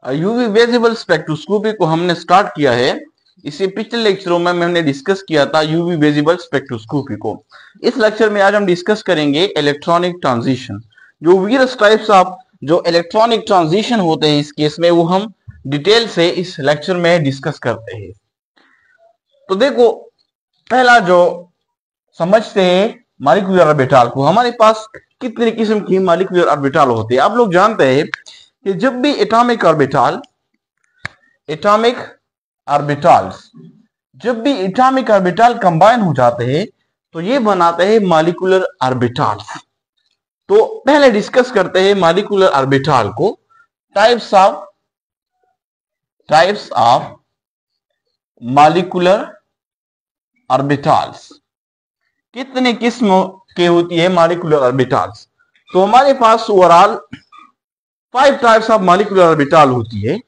UV visible spectroscopy को हमने start किया है। इसे पिछले लेक्चरों में हमने डिस्कस किया था यूवी विजिबल स्पेक्ट्रोस्कोपी को। इस लेक्चर में आज हम डिस्कस करेंगे इलेक्ट्रॉनिक ट्रांजिशन। जो वेरियस टाइप्स ऑफ जो इलेक्ट्रॉनिक ट्रांजिशन होते हैं इस केस में वो हम डिटेल से इस लेक्चर में डिस्कस करते हैं। तो देखो, पहला जो समझते हैं मॉलिक्यूलर ऑर्बिटल को। हमारे पास कितने किस्म की मॉलिक्यूलर ऑर्बिटल होते हैं। आप लोग जानते हैं कि जब भी एटॉमिक ऑर्बिटल कंबाइन हो जाते हैं तो ये बनाते हैं मॉलिक्यूलर ऑर्बिटल्स। तो पहले डिस्कस करते हैं मॉलिक्यूलर ऑर्बिटल को। टाइप्स ऑफ मॉलिक्यूलर ऑर्बिटल्स, कितने किस्म के होती है मॉलिक्यूलर ऑर्बिटल्स। तो हमारे पास overall 5 types of molecular orbital होती है,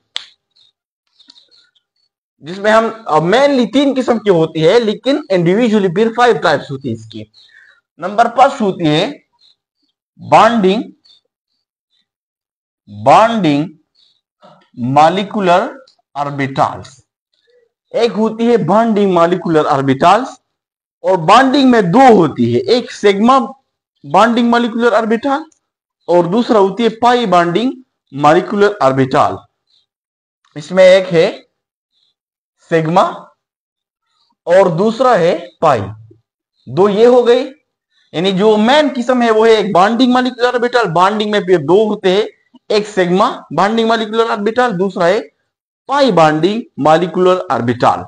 जिसमें हम मेनली 3 किस्म की होती है, लेकिन इंडिविजुअली फिर 5 टाइप्स होती है इसकी। नंबर फर्स्ट होती है बॉन्डिंग मॉलिक्यूलर ऑर्बिटल्स। एक होती है बॉन्डिंग मॉलिक्यूलर ऑर्बिटल्स, और बॉन्डिंग में 2 होती है, एक सिग्मा बॉन्डिंग मॉलिक्यूलर ऑर्बिटल और दूसरा होती है पाई बॉन्डिंग मॉलिक्यूलर ऑर्बिटल। इसमें एक है सिग्मा और दूसरा है पाई। 2 ये हो गई, यानी जो मेन किस्म है वो है एक बॉन्डिंग मॉलिक्यूलर ऑर्बिटल। बॉन्डिंग में फिर 2 होते हैं, एक सिग्मा बॉन्डिंग मॉलिक्यूलर ऑर्बिटल, दूसरा है पाई बॉन्डिंग मॉलिक्यूलर ऑर्बिटल।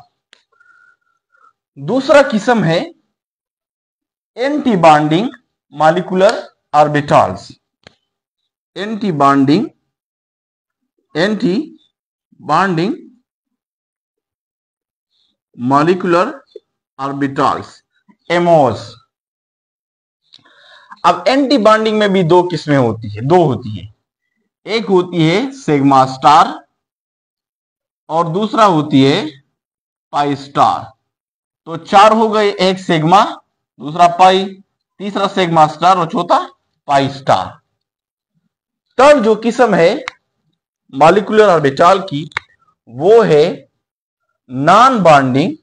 दूसरा किस्म है anti bonding molecular orbitals. Anti bonding molecular orbitals, MOs. अब एंटी बॉन्डिंग में भी 2 किस्में होती है, 2 होती है। एक होती है सिग्मा स्टार और दूसरा होती है पाई स्टार। तो 4 हो गए, एक सिग्मा, दूसरा पाई, तीसरा सिग्मा स्टार और चौथा पाई स्टार। थर्ड जो किस्म है मॉलिक्यूलर ऑर्बिटल की वो है non bonding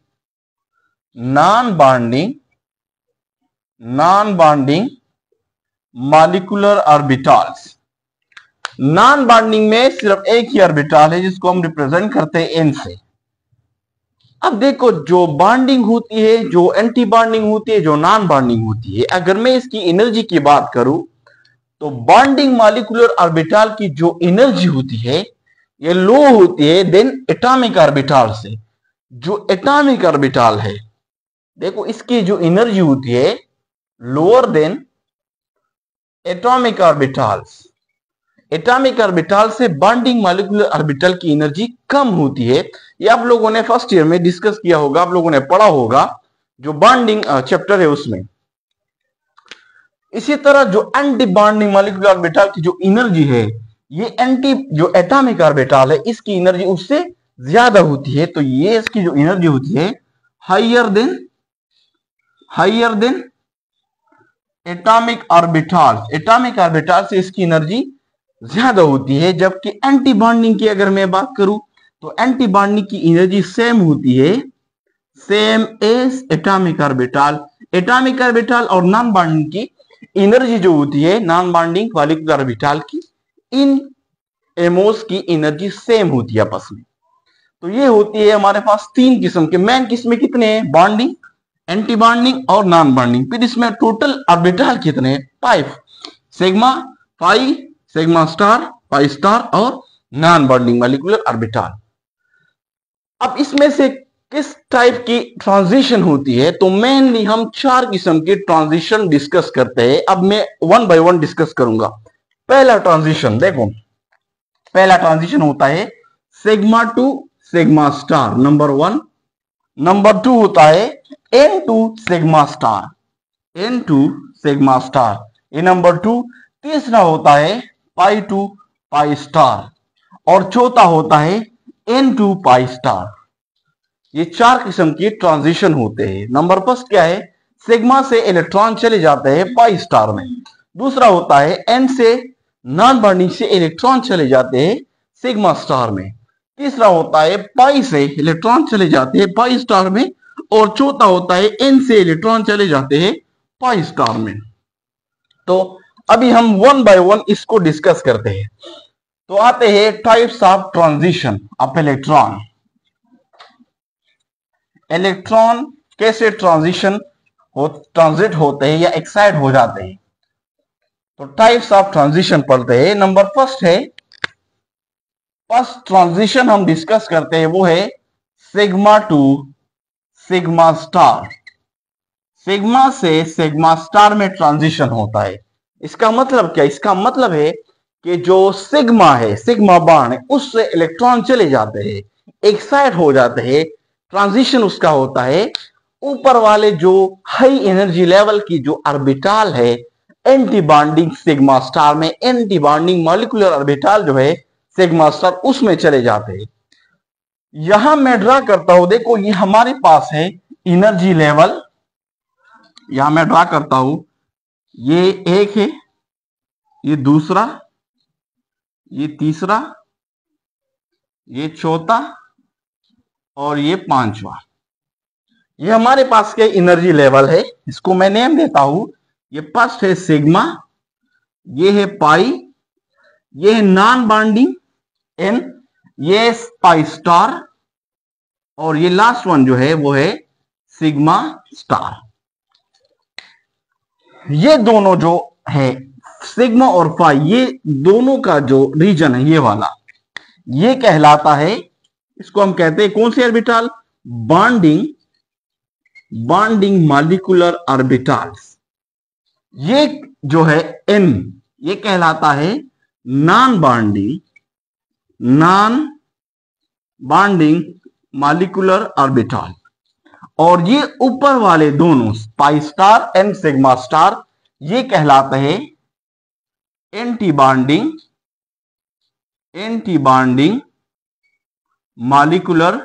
molecular orbitals. Non bonding में सिर्फ एक ही ऑर्बिटल है जिसको हम रिप्रेजेंट करते हैं एन से। अब देखो, जो बॉन्डिंग होती है, जो एंटी बॉन्डिंग होती है, जो नॉन बॉन्डिंग होती है, अगर मैं इसकी एनर्जी की बात करूं तो बॉन्डिंग मॉलिक्यूलर ऑर्बिटल की जो एनर्जी होती है ये लो होती है देन एटॉमिक ऑर्बिटल से। जो एटॉमिक ऑर्बिटल है, देखो इसकी जो एनर्जी होती है lower than atomic orbitals. Atomic orbital से बॉन्डिंग मॉलिक्यूलर ऑर्बिटल की एनर्जी कम होती है। ये आप लोगों ने फर्स्ट ईयर में डिस्कस किया होगा, आप लोगों ने पढ़ा होगा जो बॉन्डिंग चैप्टर है उसमें। इसी तरह जो एंटी बॉन्डिंग मॉलिक्यूलर ऑर्बिटल की जो एनर्जी है, ये एंटी जो एटॉमिक ऑर्बिटल है इसकी एनर्जी उससे ज्यादा होती है। तो ये इसकी जो एनर्जी होती है हायर देन एटॉमिक ऑर्बिटल से इसकी एनर्जी ज्यादा होती है। जबकि एंटी बॉन्डिंग की अगर मैं बात करूं तो एंटी बॉन्डिंग की एनर्जी सेम होती है, same as atomic orbital. Atomic orbital और नॉन बॉन्डिंग की एनर्जी जो होती है, नॉन बॉन्डिंग मॉलिक्यूलर ऑर्बिटल की, इन एमओस की एनर्जी सेम होती है आपस में। तो ये होती है हमारे पास 3 किस्म के। मेन किस्में कितने हैं? बॉन्डिंग, एंटी बॉन्डिंग और नॉन बॉन्डिंग। फिर इसमें टोटल ऑर्बिटल कितने हैं? 5, सिग्मा, पाई, सिग्मा स्टार, पाई स्टार और नॉन बॉन्डिंग मॉलिक्यूलर ऑर्बिटल। अब इसमें से किस टाइप की ट्रांजिशन होती है? तो मेनली हम 4 किस्म की ट्रांजिशन डिस्कस करते हैं। अब मैं 1 बाय 1 डिस्कस करूंगा। पहला ट्रांजिशन देखो, पहला ट्रांजिशन होता है sigma to sigma star, number 1। Number 2 होता है एन टू सिग्मा स्टार, ये नंबर 2। तीसरा होता है पाई टू पाई स्टार और चौथा होता है एन टू पाई स्टार। ये 4 किस्म की ट्रांजिशन होते हैं। नंबर फर्स्ट क्या है? सिग्मा से इलेक्ट्रॉन चले जाते हैं पाई स्टार में। दूसरा होता है एन से नॉन बॉन्डिंग से इलेक्ट्रॉन चले जाते हैं सिग्मा स्टार में। तीसरा होता है पाई से इलेक्ट्रॉन चले जाते हैं पाई स्टार में, और चौथा होता है एन से इलेक्ट्रॉन चले जाते हैं पाई स्टार में। तो अभी हम वन बाय वन इसको डिस्कस करते हैं। तो आते हैं types of transition of electron. Electron कैसे ट्रांजिट होते हैं या एक्साइट हो जाते हैं। तो टाइप्स ऑफ ट्रांजिशन पढ़ते हैं। नंबर फर्स्ट है, फर्स्ट ट्रांजिशन हम डिस्कस करते हैं वो है sigma to sigma star. Sigma से सिग्मा स्टार में ट्रांजिशन होता है। इसका मतलब क्या? इसका मतलब है कि जो सिग्मा है, सिग्मा बाण है, उससे इलेक्ट्रॉन चले जाते हैं, एक्साइट हो जाते हैं। ट्रांजिशन उसका होता है ऊपर वाले जो हाई एनर्जी लेवल की जो ऑर्बिटल है एंटी बॉन्डिंग सिग्मा स्टार में, एंटी बॉन्डिंग मॉलिक्यूलर ऑर्बिटल जो है सिग्मा स्टार, उसमें चले जाते हैं। यहां मैं ड्रा करता हूं, देखो ये हमारे पास है एनर्जी लेवल। यहां मैं ड्रा करता हूं, ये एक है, ये दूसरा, ये तीसरा, ये चौथा और ये पांचवा। ये हमारे पास के एनर्जी लेवल है। इसको मैं नेम देता हूं। ये फर्स्ट है सिग्मा, ये है पाई, ये है नॉन बॉन्डिंग एन, ये पाई स्टार, और ये लास्ट वन जो है वो है सिग्मा स्टार। ये दोनों जो है सिग्मा और पाई, ये दोनों का जो रीजन है ये वाला, ये कहलाता है, इसको हम कहते हैं कौन से ऑर्बिटल? Bonding molecular orbitals. ये जो है एन, ये कहलाता है नॉन बॉन्डिंग मॉलिक्यूलर ऑर्बिटल। और ये ऊपर वाले दोनों pi star and sigma star, ये कहलाते हैं एंटी बॉन्डिंग मॉलिक्यूलर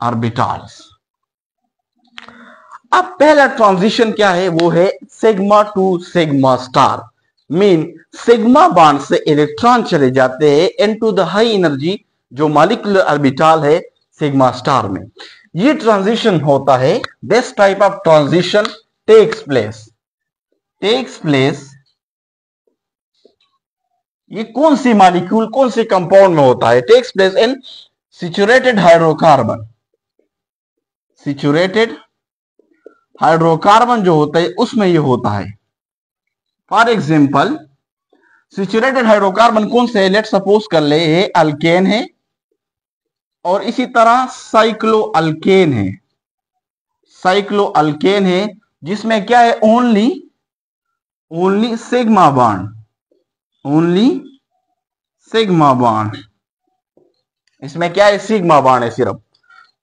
ऑर्बिटल्स। अब पहला ट्रांजिशन क्या है? वो है sigma to sigma star. Mean sigma bond से इलेक्ट्रॉन चले जाते हैं इनटू द हाई एनर्जी जो मॉलिक्यूलर ऑर्बिटल है सिग्मा स्टार में। ये ट्रांजिशन होता है, this type of transition takes place ये कौन सी मॉलिक्यूल, कौन सी कंपाउंड में होता है? Takes place in saturated hydrocarbon. Saturated hydrocarbon जो होता है उसमें ये होता है। फॉर एग्जाम्पल सैचुरेटेड हाइड्रोकार्बन कौन से है? लेट सपोज कर ले ये अल्केन है, और इसी तरह साइक्लो अल्केन है, जिसमें क्या है? ओनली सिग्मा बॉन्ड, इसमें क्या है? सिग्मा बॉन्ड है सिर्फ।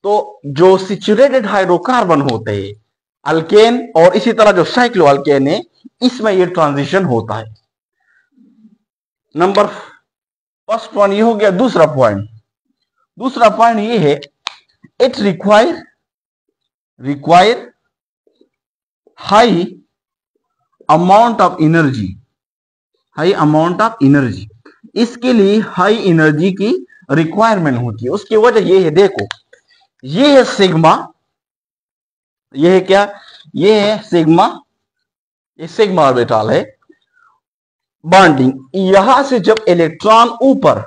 तो जो सैचुरेटेड हाइड्रोकार्बन होते हैं अल्केन और इसी तरह जो साइक्लो अल्केन है, इसमें ये ट्रांजिशन होता है। नंबर फर्स्ट पॉइंट ये हो गया। दूसरा पॉइंट ये है, it require high amount of energy. इसके लिए हाई एनर्जी की रिक्वायरमेंट होती है। उसकी वजह ये है, देखो ये है सिग्मा, ये है क्या? ये है सिग्मा, ये सिग्मा ऑर्बिटल है बॉन्डिंग। यहां से जब इलेक्ट्रॉन ऊपर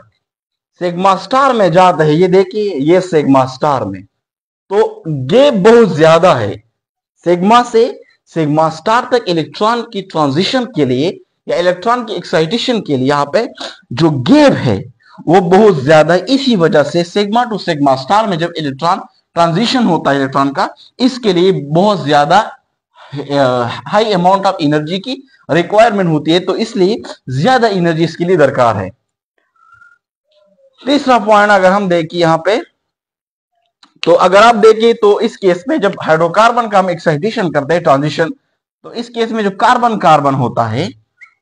सिग्मा स्टार में जाता है, ये देखिए ये सिग्मा स्टार में, तो गैप बहुत ज्यादा है। सिग्मा से सिग्मा स्टार तक इलेक्ट्रॉन की ट्रांजिशन के लिए या इलेक्ट्रॉन की एक्साइटेशन के लिए यहां पे जो गैप है वो बहुत ज्यादा है। इसी वजह से सिग्मा टू सिग्मा स्टार में जब इलेक्ट्रॉन ट्रांजिशन होता है इलेक्ट्रॉन का, इसके लिए बहुत ज्यादा हाई अमाउंट ऑफ एनर्जी की रिक्वायरमेंट होती है, तो इसलिए ज्यादा एनर्जी इसके लिए दरकार है। तीसरा पॉइंट अगर हम देखें यहां पे, तो अगर आप देखिए तो इस केस में जब हाइड्रोकार्बन का हम एक्साइटेशन करते हैं ट्रांजिशन, तो इस केस में जो कार्बन होता है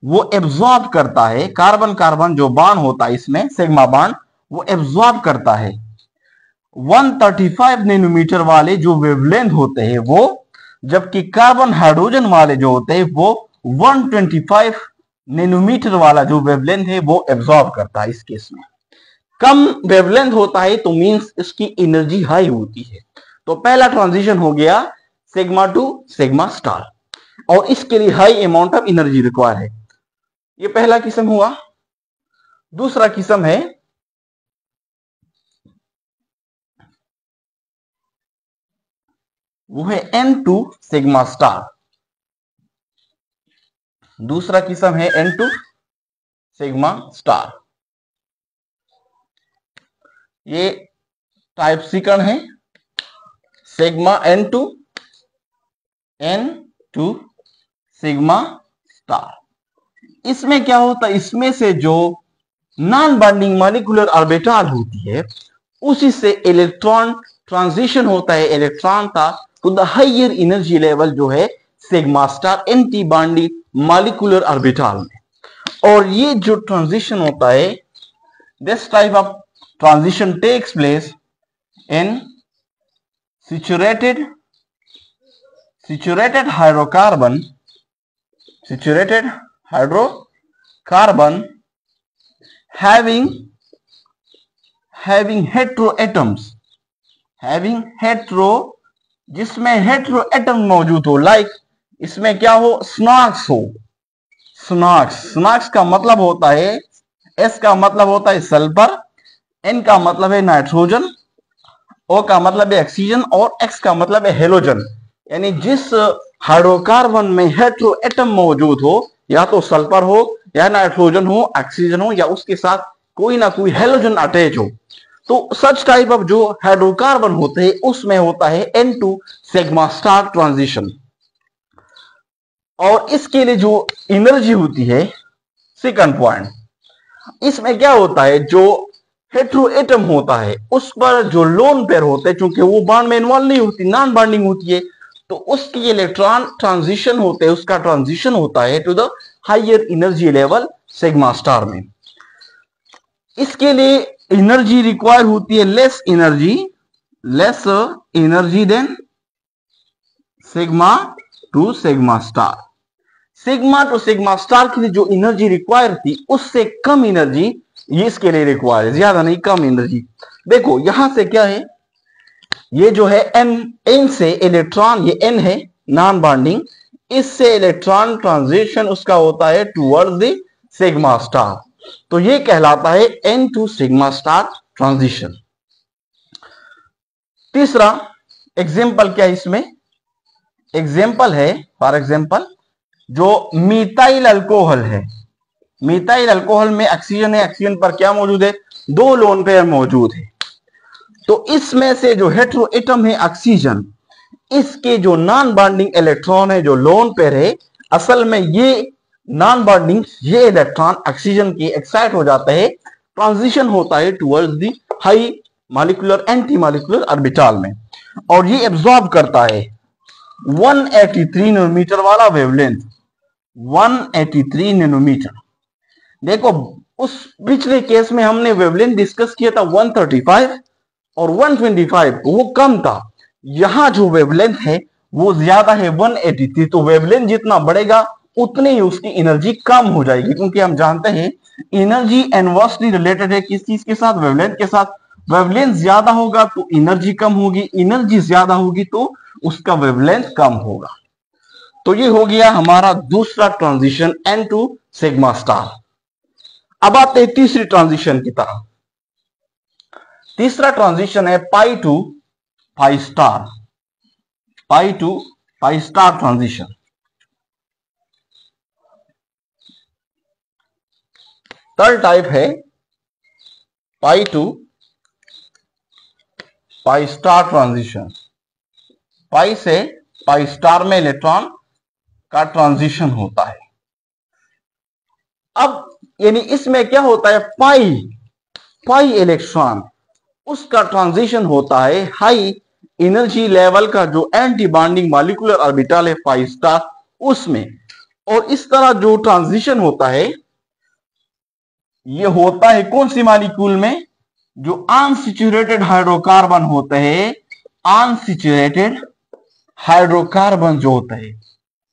वो एब्जॉर्ब करता है। कार्बन जो बॉन्ड होता है इसमें सिग्मा बॉन्ड, वो एब्जॉर्ब करता है 135 नैनोमीटर वाले जो वेवलेंथ होते हैं वो, जबकि कार्बन हाइड्रोजन वाले जो होते हैं वो 125 नैनोमीटर वाला जो वेवलेंथ है वो एब्जॉर्ब करता है इस केस में। कम वेवलेंथ होता है तो मींस इसकी एनर्जी हाई होती है। तो पहला ट्रांजिशन हो गया सिग्मा टू सिग्मा स्टार, और इसके लिए high amount of energy require है। ये पहला किस्म हुआ। दूसरा किस्म है वो है N टू सिग्मा स्टार। दूसरा किस्म है N टू सिग्मा स्टार। ये टाइप सी कण है sigma N to sigma star. इसमें क्या होता है, इसमें से जो नॉन बॉन्डिंग मॉलिक्यूलर ऑर्बिटल होती है उसी से इलेक्ट्रॉन ट्रांजिशन होता है इलेक्ट्रॉन का to the higher energy level जो है sigma star anti bonding molecular orbital में। और ये जो ट्रांजिशन होता है, this type of transition takes place in saturated hydrocarbon having hetero, जिसमें हेट्रो एटम मौजूद हो, लाइक इसमें क्या हो, स्नॉक्स हो। स्नॉक्स का मतलब होता है, एस का मतलब होता है सल्फर, एन का मतलब है नाइट्रोजन, ओ का मतलब है ऑक्सीजन और एक्स का मतलब है हेलोजन। यानी जिस हाइड्रोकार्बन में हेट्रो एटम मौजूद हो, या तो सल्फर हो या नाइट्रोजन हो, ऑक्सीजन हो, या उसके साथ कोई ना कोई हेलोजन अटैच हो, तो सच टाइप ऑफ जो हाइड्रोकार्बन होते हैं उसमें होता है N to sigma star transition. और इसके लिए जो एनर्जी होती है, सेकंड पॉइंट, इसमें क्या होता है, जो हेट्रो एटम होता है उस पर जो लोन पेयर होते हैं, चूंकि वो बॉन्ड में इन्वॉल्व नहीं होती, नॉन बॉन्डिंग होती है, तो उसकी इलेक्ट्रॉन ट्रांजिशन होते हैं, उसका ट्रांजिशन होता है to the higher energy level sigma star में। इसके लिए एनर्जी रिक्वायर होती है less energy than sigma to sigma star. Sigma to sigma star के लिए जो एनर्जी रिक्वायर थी उससे कम एनर्जी ये इसके लिए रिक्वायर है, ज्यादा नहीं, कम एनर्जी। देखो यहां से क्या है, ये जो है एन से इलेक्ट्रॉन, ये एन है नॉन बॉन्डिंग, इससे इलेक्ट्रॉन ट्रांजिशन उसका होता है टुवर्ड्स द सिग्मा स्टार, तो ये कहलाता है N to sigma star transition. तीसरा एग्जाम्पल क्या है इसमें, एग्जाम्पल है फॉर एग्जाम्पल जो मीथाइल अल्कोहल है। मीथाइल अल्कोहल में ऑक्सीजन है, ऑक्सीजन पर क्या मौजूद है, दो लोन पेयर मौजूद है। तो इसमें से जो हेट्रो एटम है ऑक्सीजन, इसके जो नॉन बॉन्डिंग इलेक्ट्रॉन है, जो लोन पेयर है, असल में ये नॉन बॉन्डिंग, ये इलेक्ट्रॉन ऑक्सीजन के एक्साइट हो जाता है, ट्रांजिशन होता है towards the high molecular anti molecular orbital में, और ये एब्जॉर्ब करता है 183 नैनोमीटर वाला वेवलेंथ, 183 नैनोमीटर। देखो उस पिछले केस में हमने वेवलेंथ डिस्कस किया था 135 और 125, वो कम था। यहां जो वेवलेंथ है वो ज्यादा है 183, तो वेवलेंथ जितना बढ़ेगा उतनी ही उसकी एनर्जी कम हो जाएगी, क्योंकि हम जानते हैं एनर्जी इनवर्सली रिलेटेड है किस चीज के साथ, वेवलेंथ के साथ। वेवलेंथ ज्यादा होगा तो एनर्जी कम होगी, एनर्जी ज्यादा होगी तो उसका वेवलेंथ कम होगा। तो ये हो गया हमारा दूसरा transition N to sigma star. अब आते हैं तीसरी ट्रांजिशन की तरफ। तीसरा ट्रांजिशन है pi to pi star, pi to pi star transition. Third type है pi to pi star transition. Pi से पाई स्टार में इलेक्ट्रॉन का ट्रांजिशन होता है। अब यानी इसमें क्या होता है, पाई इलेक्ट्रॉन, उसका ट्रांजिशन होता है हाई एनर्जी लेवल का जो एंटी बॉन्डिंग मॉलिक्यूलर ऑर्बिटल है पाई स्टार उसमें। और इस तरह जो ट्रांजिशन होता है ये होता है कौन सी मॉलिक्यूल में, जो अनसैचुरेटेड हाइड्रोकार्बन होते हैं, अनसैचुरेटेड हाइड्रोकार्बन जो होते हैं,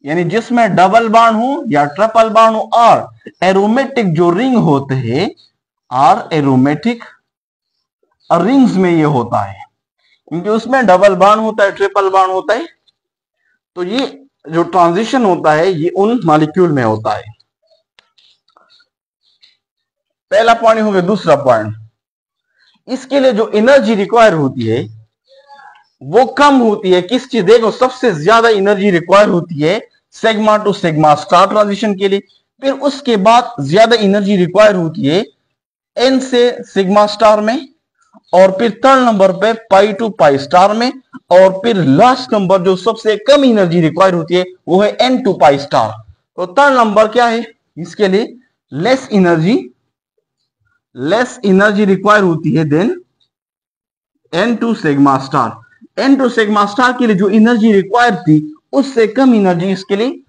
यानी जिसमें डबल बॉन्ड हो या ट्रिपल बॉन्ड हो, और एरोमेटिक जो रिंग होते हैं, और एरोमेटिक और रिंग्स में ये होता है, क्योंकि उसमें डबल बॉन्ड होता है, ट्रिपल बॉन्ड होता है। तो ये जो ट्रांजिशन होता है ये उन मॉलिक्यूल में होता है। पहला पॉइंट हो गया। दूसरा पॉइंट, इसके लिए जो एनर्जी रिक्वायर होती है वो कम होती है। किस चीज, देखो सबसे ज्यादा एनर्जी रिक्वायर होती है sigma to sigma star transition के लिए। फिर उसके बाद ज्यादा एनर्जी रिक्वायर होती है एन से सिग्मा स्टार में, और फिर थर्ड नंबर पे पाई टू पाई स्टार में, और फिर लास्ट नंबर जो सबसे कम एनर्जी रिक्वायर होती है वो है एन टू पाई स्टार। तो थर्ड नंबर क्या है इसके लिए, लेस एनर्जी रिक्वायर होती है than N to sigma star. N to sigma star के लिए जो एनर्जी रिक्वायर थी उससे कम एनर्जी इसके लिए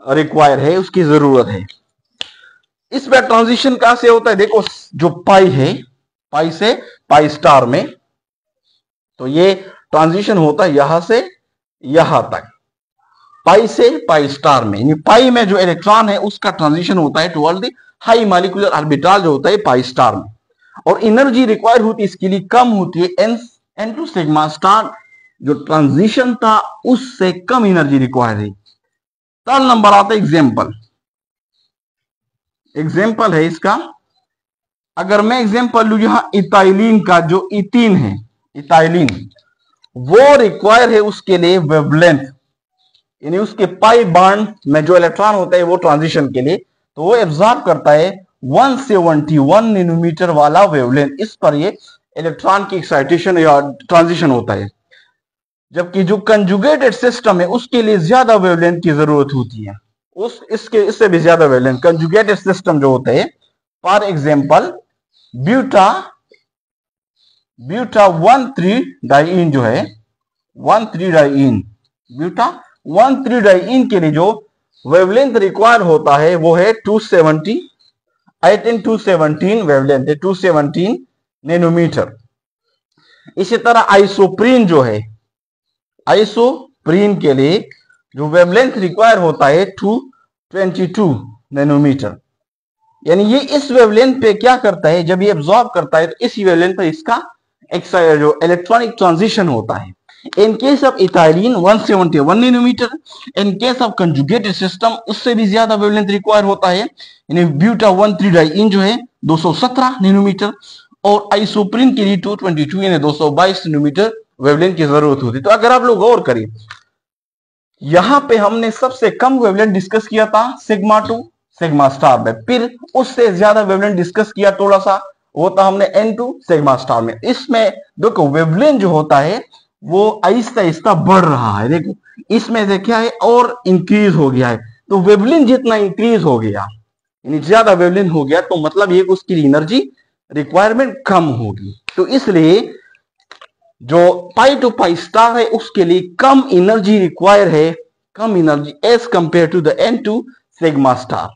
रिक्वायर है, उसकी जरूरत है। इसमें ट्रांजिशन कहां से होता है, देखो जो पाई है, पाई से पाई स्टार में, तो ये ट्रांजिशन होता है यहां से यहां तक, पाई से पाई स्टार में। यानी पाई में जो इलेक्ट्रॉन है उसका ट्रांजिशन होता है toward the high molecular orbital जो होता है पाई स्टार में, और एनर्जी रिक्वायर होती है इसके लिए कम होती है एन टू सिग्मा स्टार। जो ट्रांजिशन था उससे कम एनर्जी रिक्वायर है। थर्ड नंबर आता है एग्जाम्पल है इसका। अगर मैं एग्जाम्पल लू यहां इथाइलिन का, जो इथीन है इथाइलिन, वो रिक्वायर है उसके लिए वेवलेंथ, यानी उसके पाई बॉन्ड में जो इलेक्ट्रॉन होता है वो ट्रांजिशन के लिए, तो वो एब्जॉर्ब करता है 171 नैनोमीटर वाला वेवलेंथ। इस पर ये इलेक्ट्रॉन की एक्साइटेशन या ट्रांजिशन होता है। जबकि जो कंजुगेटेड सिस्टम है उसके लिए ज्यादा वेवलेंथ की जरूरत होती है, इससे भी ज्यादा वेवलेंथ। कंजुगेटेड सिस्टम जो होते हैं, फॉर एग्जांपल ब्यूटा 1,3 डाइइन जो है, 1,3 डाइइन, ब्यूटा 1,3 डाइइन के लिए जो वेवलेंथ रिक्वायर होता है वो है 270, 217 वेवलेंथ है, 217 नैनोमीटर। इसी तरह आइसोप्रीन जो है, आइसोप्रीन के लिए जो वेवलेंथ रिक्वायर होता है 222 नैनोमीटर। यानी ये इस वेवलेंथ पे क्या करता है, जब ये एब्जॉर्ब करता है तो इसी वेवलेंथ पर इसका जो इलेक्ट्रॉनिक ट्रांजिशन होता है। In case of ethylene 171 nanometre, in case of conjugated system उससे भी ज्यादा वेवलेंथ रिक्वायर होता है, यानी ब्यूटा 1,3 डाइइन जो है 217 नैनोमीटर, और आइसोप्रीन के लिए 222 यानी 222 नैनोमीटर वेवलेंथ की जरूरत होती है। तो अगर आप लोग गौर करें, यहां पे हमने सबसे कम वेवलेंथ डिस्कस किया था सिग्मा टू सिग्मा स्टार में, फिर उससे ज्यादा वेवलेंथ डिस्कस किया थोड़ा सा, वो था हमने एन टू सिग्मा स्टार में। इसमें देखो वेवलेंथ जो होता है वो आहिस्ता आहिस्ता बढ़ रहा है, देखो इसमें से क्या है और इंक्रीज हो गया है। तो वेवलेंथ जितना इंक्रीज हो गया, यानी ज्यादा वेवलेंथ हो गया, तो मतलब ये उसकी एनर्जी रिक्वायरमेंट कम होगी। तो इसलिए जो पाई टू पाई स्टार है उसके लिए कम एनर्जी रिक्वायर है, कम energy as compare to the n to sigma star.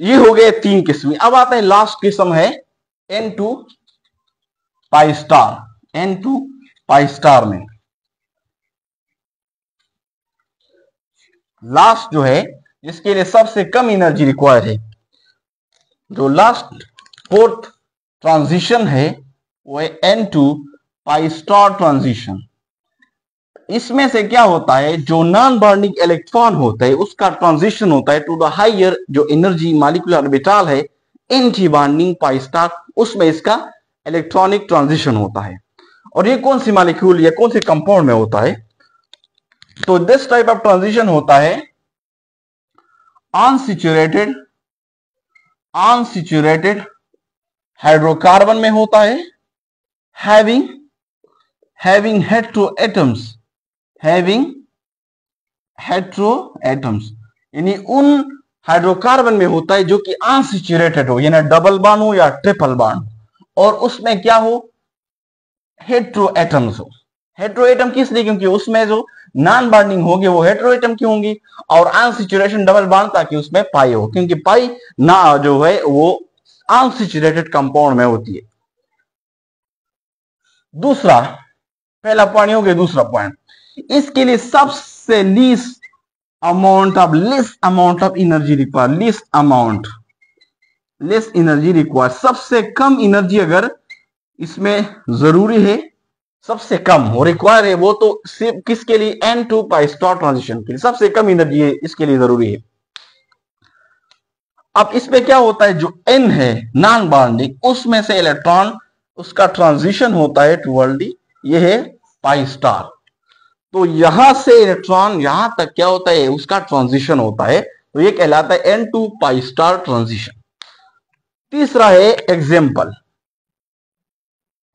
ये हो गए 3 किस्में। अब आता है लास्ट किस्म है N to pi star. N to pi star में लास्ट जो है जिसके लिए सबसे कम एनर्जी रिक्वायर है, जो लास्ट फोर्थ ट्रांजिशन है वो है N to pi star transition. इसमें से क्या होता है, जो नॉन बॉन्डिंग इलेक्ट्रॉन होता है उसका ट्रांजिशन होता है टू द हायर जो एनर्जी मॉलिक्यूलर ऑर्बिटल है एंटी बॉन्डिंग पाई स्टार, उसमें इसका इलेक्ट्रॉनिक ट्रांजिशन होता है। और ये कौन सी मॉलिक्यूल या कौन से कंपाउंड में होता है, तो दिस टाइप ऑफ ट्रांजिशन होता है अनसैचुरेटेड हाइड्रोकार्बन में होता है, having heteroatoms, यानी उन हाइड्रोकार्बन में होता है जो कि अनसैचुरेटेड हो, यानी डबल बॉन्ड हो या ट्रिपल बॉन्ड, और उसमें क्या हो, हेट्रोएटम्स हो। हेट्रोएटम किस लिए, क्योंकि उसमें जो नॉन बॉन्डिंग होगी वो हेट्रोएटम की होंगी, और अनसैचुरेशन डबल बॉन्ड ताकि उसमें पाई हो, क्योंकि पाई ना जो है वो अनसैचुरेटेड कंपाउंड में होती है। दूसरा, पहला पॉइंट हो गया, दूसरा पॉइंट, इसके लिए सबसे least amount of energy require, less energy require, सबसे कम एनर्जी अगर इसमें जरूरी है सबसे कम हो, रिक्वायर है वो तो सिर्फ किसके लिए, n to pi star transition के लिए सबसे कम एनर्जी है, इसके लिए जरूरी है। अब इसमें क्या होता है, जो n है नॉन बॉन्डिंग, उसमें से इलेक्ट्रॉन उसका ट्रांजिशन होता है टुवर्ड दी, ये है पाई स्टार। तो यहां से इलेक्ट्रॉन यहां तक क्या होता है, उसका ट्रांजिशन होता है, तो ये कहलाता है n to pi star transition. तीसरा है एग्जाम्पल।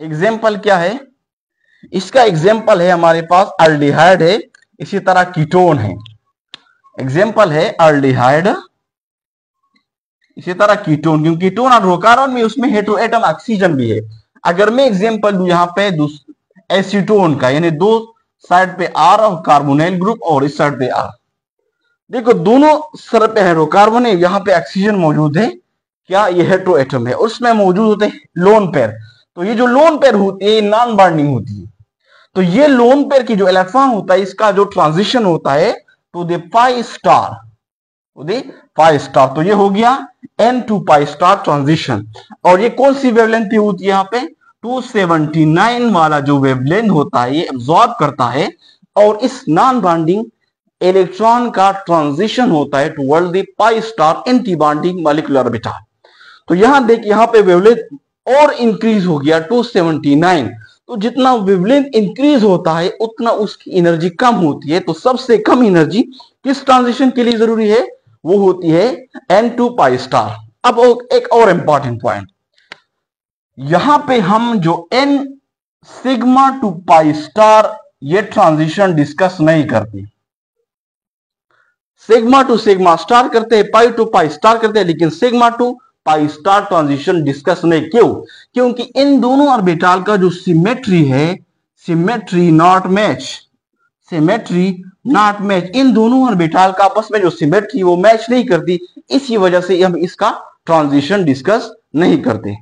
एग्जाम्पल क्या है, इसका एग्जाम्पल है हमारे पास अल्डिहाइड है, इसी तरह कीटोन है। एग्जाम्पल है अल्डिहाइड, इसी तरह कीटोन, क्योंकि कीटोन और रोकार्बन में उसमें हेटेरोएटम ऑक्सीजन भी है। अगर मैं एग्जाम्पल दूं यहां पे एसीटोन का, यानी दो साइड पे आर और कार्बोनाइल ग्रुप और इस साइड पे आर, देखो दोनों सर पे हाइड्रोकार्बन है, यहाँ पे ऑक्सीजन मौजूद है, क्या ये हेटेरोएटम है, उसमें मौजूद होते हैं लोन पेयर। तो ये जो लोन पेयर होती है नॉन बॉन्डिंग होती है, तो ये लोन पेयर की जो इलेक्ट्रॉन होता है इसका जो ट्रांजिशन होता है to the pi star, pi star, तो ये हो गया n to pi star transition. और ये कौन सी वेवलेंथ पे होती है, यहाँ पे 279 वाला जो वेवलेंथ होता है ये एब्जॉर्ब करता है, और इस नॉन बॉन्डिंग इलेक्ट्रॉन का ट्रांजिशन होता है toward the pi star anti bonding molecular orbital. तो यहां देखिए यहाँ पे वेवलेंथ और इंक्रीज हो गया 279, तो जितना वेवलेंथ इंक्रीज होता है उतना उसकी एनर्जी कम होती है। तो सबसे कम एनर्जी किस ट्रांजिशन के लिए जरूरी है, वो होती है n टू पाई स्टार। अब एक और इंपॉर्टेंट पॉइंट, यहां पे हम जो n sigma two pi star ये ट्रांजिशन डिस्कस नहीं करते, सिग्मा टू सिग्मा स्टार करते हैं, पाई टू पाई स्टार करते हैं, लेकिन sigma two pi star transition discuss नहीं। क्यों, क्योंकि इन दोनों ऑर्बिटल का जो सिमेट्री है, symmetry not match, symmetry not match, इन दोनों ऑर्बिटल का आपस में जो सिमेट्री वो मैच नहीं करती, इसी वजह से हम इसका ट्रांजिशन डिस्कस नहीं करते।